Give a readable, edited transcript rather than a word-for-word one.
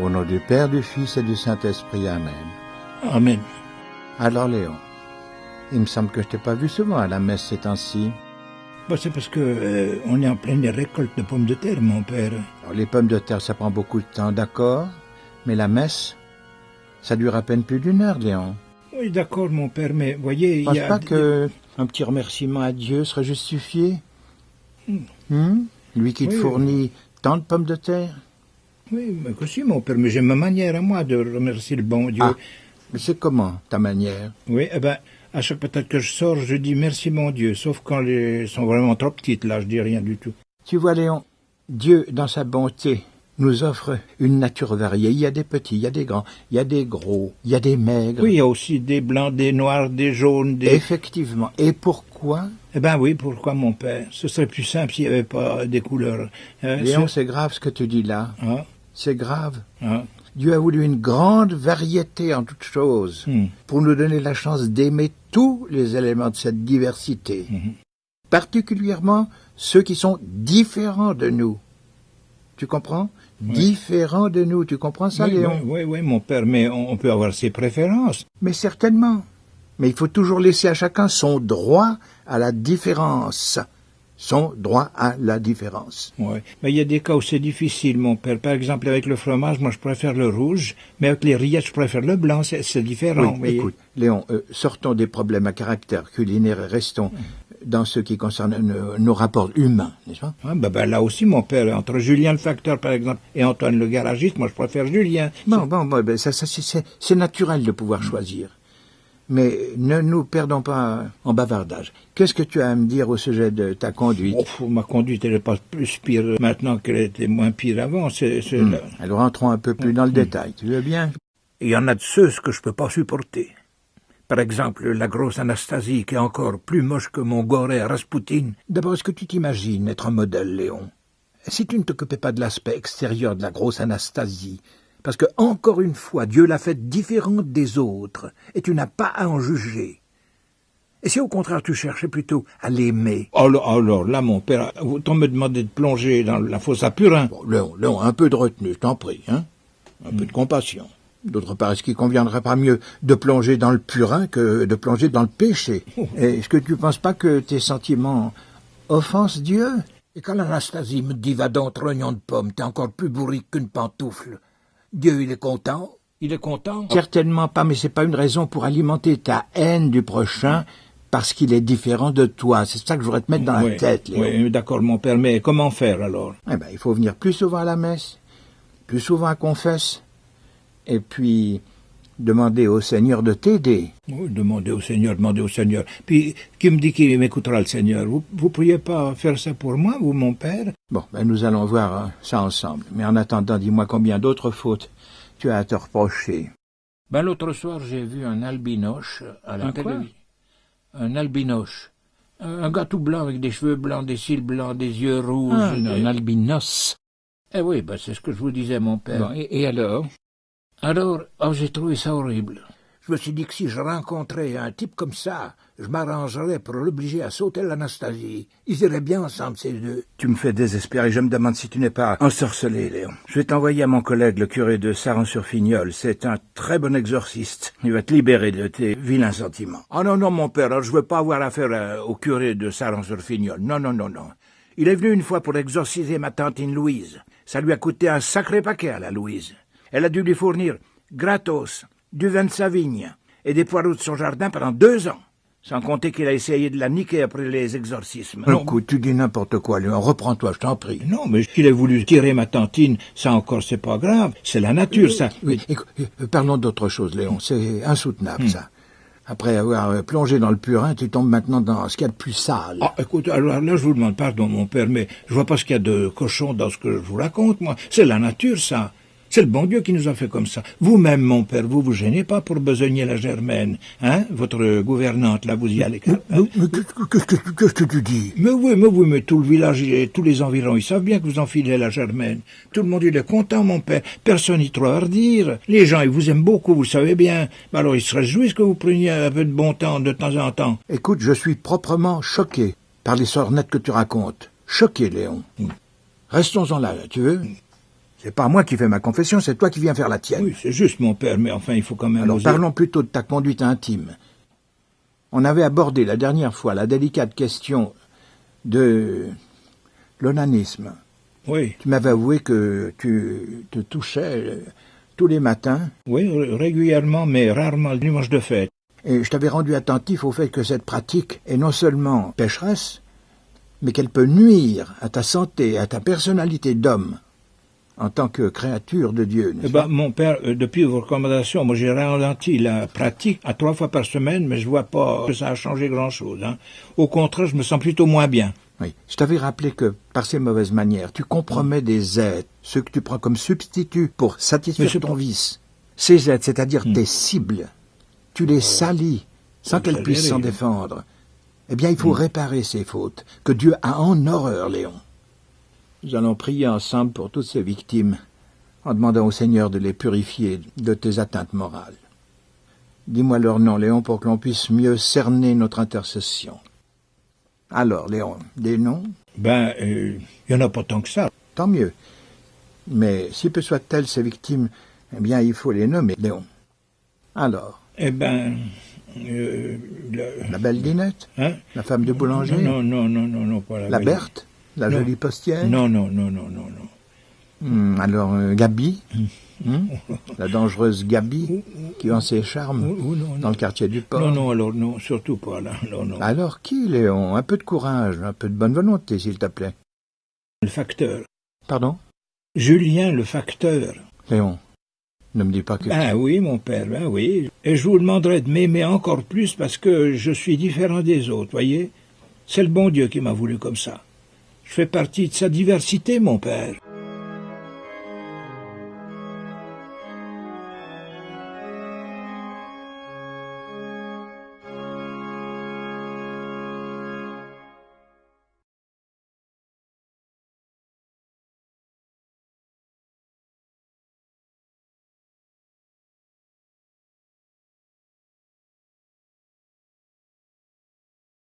Au nom du Père, du Fils et du Saint-Esprit. Amen. Amen. Alors Léon, il me semble que je t'ai pas vu souvent à la messe ces temps-ci. Bon, c'est parce que on est en pleine récolte de pommes de terre, mon père. Alors, les pommes de terre, ça prend beaucoup de temps, d'accord, mais la messe, ça dure à peine plus d'une heure, Léon. Oui, d'accord, mon père, mais voyez, Je pense pas que un petit remerciement à Dieu serait justifié. Lui qui te fournit tant de pommes de terre. Oui, mais que si, mon père, mais j'ai ma manière à moi de remercier le bon Dieu. Ah, mais c'est comment, ta manière? Oui, eh ben, à chaque patate que je sors, je dis merci, mon Dieu, sauf quand les sont vraiment trop petites, là, je dis rien du tout. Tu vois, Léon, Dieu, dans sa bonté, nous offre une nature variée. Il y a des petits, il y a des grands, il y a des gros, il y a des maigres. Oui, il y a aussi des blancs, des noirs, des jaunes, des... Effectivement. Et pourquoi? Eh ben oui, pourquoi, mon père? Ce serait plus simple s'il n'y avait pas des couleurs. Léon, c'est grave ce que tu dis là. Ah, C'est grave. ah. Dieu a voulu une grande variété en toutes choses pour nous donner la chance d'aimer tous les éléments de cette diversité, particulièrement ceux qui sont différents de nous. Tu comprends? Oui. Différents de nous, tu comprends ça, Oui, Léon? oui, mon père, mais on peut avoir ses préférences. Mais certainement. Mais il faut toujours laisser à chacun son droit à la différence. Son droit à la différence. Oui, mais il y a des cas où c'est difficile, mon père. Par exemple, avec le fromage, moi, je préfère le rouge, mais avec les rillettes, je préfère le blanc. C'est différent. Oui, écoute, Léon, sortons des problèmes à caractère culinaire et restons dans ce qui concerne nos rapports humains, n'est-ce pas? Ah, ben là aussi, mon père, entre Julien le facteur, par exemple, et Antoine le garagiste, moi, je préfère Julien. Bon, ça c'est naturel de pouvoir choisir. Mais ne nous perdons pas en bavardage. Qu'est-ce que tu as à me dire au sujet de ta conduite? Ma conduite, elle n'est pas plus pire maintenant qu'elle était moins pire avant. Alors rentrons un peu plus dans le détail, tu veux bien? Il y en a de ceux que je peux pas supporter. Par exemple, la grosse Anastasie, qui est encore plus moche que mon goré Raspoutine. D'abord, est-ce que tu t'imagines être un modèle, Léon? Si tu ne t'occupais pas de l'aspect extérieur de la grosse Anastasie, parce que, encore une fois, Dieu l'a faite différente des autres, et tu n'as pas à en juger. Et si au contraire tu cherchais plutôt à l'aimer? Alors, là, mon père, autant me demander de plonger dans la fosse à Purin. Bon, Léon, un peu de retenue, je t'en prie, hein? Un peu de compassion. D'autre part, est-ce qu'il conviendrait pas mieux de plonger dans le purin que de plonger dans le péché? Est-ce que tu ne penses pas que tes sentiments offensent Dieu? Et quand l'Anastasie me dit « va donc, trognon de pomme, t'es encore plus bourrique qu'une pantoufle », Dieu, il est content? Il est content? Certainement pas, mais c'est pas une raison pour alimenter ta haine du prochain parce qu'il est différent de toi. C'est ça que je voudrais te mettre dans la tête, Léon. Oui, d'accord, mon père, mais comment faire alors? Eh ben, il faut venir plus souvent à la messe, plus souvent à confesse, et puis demander au Seigneur de t'aider. Oui, demandez au Seigneur. Puis, qui me dit qu'il m'écoutera, le Seigneur? Vous pourriez pas faire ça pour moi, vous, mon père? Bon, ben nous allons voir ça ensemble. Mais en attendant, dis-moi combien d'autres fautes tu as à te reprocher. Ben, l'autre soir, j'ai vu un albinoche à la télévision. Un albinoche. Un gars tout blanc avec des cheveux blancs, des cils blancs, des yeux rouges. Un albinos. Eh oui, ben, c'est ce que je vous disais, mon père. Bon, et alors? Alors, j'ai trouvé ça horrible. Je me suis dit que si je rencontrais un type comme ça, je m'arrangerais pour l'obliger à sauter l'Anastasie. Ils iraient bien ensemble, ces deux. Tu me fais désespérer, je me demande si tu n'es pas ensorcelé, Léon. Je vais t'envoyer à mon collègue, le curé de Saran-sur-Fignol. C'est un très bon exorciste. Il va te libérer de tes vilains sentiments. Ah non, mon père, alors je veux pas avoir affaire au curé de Saran-sur-Fignol. Non. Il est venu une fois pour exorciser ma tantine Louise. Ça lui a coûté un sacré paquet à la Louise. Elle a dû lui fournir, gratos, du vin de sa vigne et des poireaux de son jardin pendant 2 ans. Sans compter qu'il a essayé de la niquer après les exorcismes. Non, écoute, tu dis n'importe quoi, Léon. Reprends-toi, je t'en prie. Non, mais qu'il ait voulu tirer ma tantine, ça encore, c'est pas grave. C'est la nature, ça. Oui, écoute, parlons d'autre chose, Léon. C'est insoutenable, ça. Après avoir plongé dans le purin, tu tombes maintenant dans ce qu'il y a de plus sale. Ah, écoute, alors là, je vous demande pardon, mon père, mais je vois pas ce qu'il y a de cochon dans ce que je vous raconte, moi. C'est la nature, ça. C'est le bon Dieu qui nous a fait comme ça. Vous-même, mon père, vous vous gênez pas pour besogner la Germaine, hein? Votre gouvernante, là, vous y allez. Mais qu'est-ce que tu dis? Mais oui, mais tout le village et tous les environs, ils savent bien que vous enfilez la Germaine. Tout le monde, il est content, mon père. Personne n'y trouve à redire. Les gens, ils vous aiment beaucoup, vous savez bien. Alors, ils se réjouissent que vous preniez un peu de bon temps de temps en temps. Écoute, je suis proprement choqué par les sornettes que tu racontes. Choqué, Léon. Restons-en là, tu veux? C'est pas moi qui fais ma confession, c'est toi qui viens faire la tienne. Oui, c'est juste, mon père, mais enfin, il faut quand même... Alors oser. parlons plutôt de ta conduite intime. On avait abordé la dernière fois la délicate question de l'onanisme. Oui. Tu m'avais avoué que tu te touchais tous les matins. Oui, régulièrement, mais rarement le dimanche de fête. Et je t'avais rendu attentif au fait que cette pratique est non seulement pécheresse, mais qu'elle peut nuire à ta santé, à ta personnalité d'homme, en tant que créature de Dieu. Eh ben, mon père, depuis vos recommandations, moi j'ai ralenti la pratique à 3 fois par semaine, mais je vois pas que ça a changé grand-chose. Hein. Au contraire, je me sens plutôt moins bien. Oui. Je t'avais rappelé que, par ces mauvaises manières, tu compromets des êtres, ceux que tu prends comme substituts pour satisfaire ton vice. Ces êtres, c'est-à-dire tes cibles, tu les salis sans qu'elles puissent s'en défendre. Eh bien, il faut réparer ces fautes, que Dieu a en horreur, Léon. Nous allons prier ensemble pour toutes ces victimes, en demandant au Seigneur de les purifier de tes atteintes morales. Dis-moi leur nom, Léon, pour que l'on puisse mieux cerner notre intercession. Alors, Léon, des noms? Ben, il y en a pas tant que ça. Tant mieux. Mais si peu soient-elles ces victimes, eh bien, il faut les nommer, Léon. Alors? Eh ben... La belle Linette? Hein? La femme de boulanger? Non, pas la La belle. Berthe? La jolie postière? Non. Alors, Gabi? La dangereuse Gabi, qui vend ses charmes dans le quartier du port? Non, surtout pas là. Non. Alors qui, Léon? Un peu de courage, un peu de bonne volonté, s'il te plaît. Le facteur. Pardon? Julien, le facteur. Léon, ne me dis pas que... Ben oui, mon père, ben oui. Et je vous demanderai de m'aimer encore plus parce que je suis différent des autres, voyez? C'est le bon Dieu qui m'a voulu comme ça. Je fais partie de sa diversité, mon père.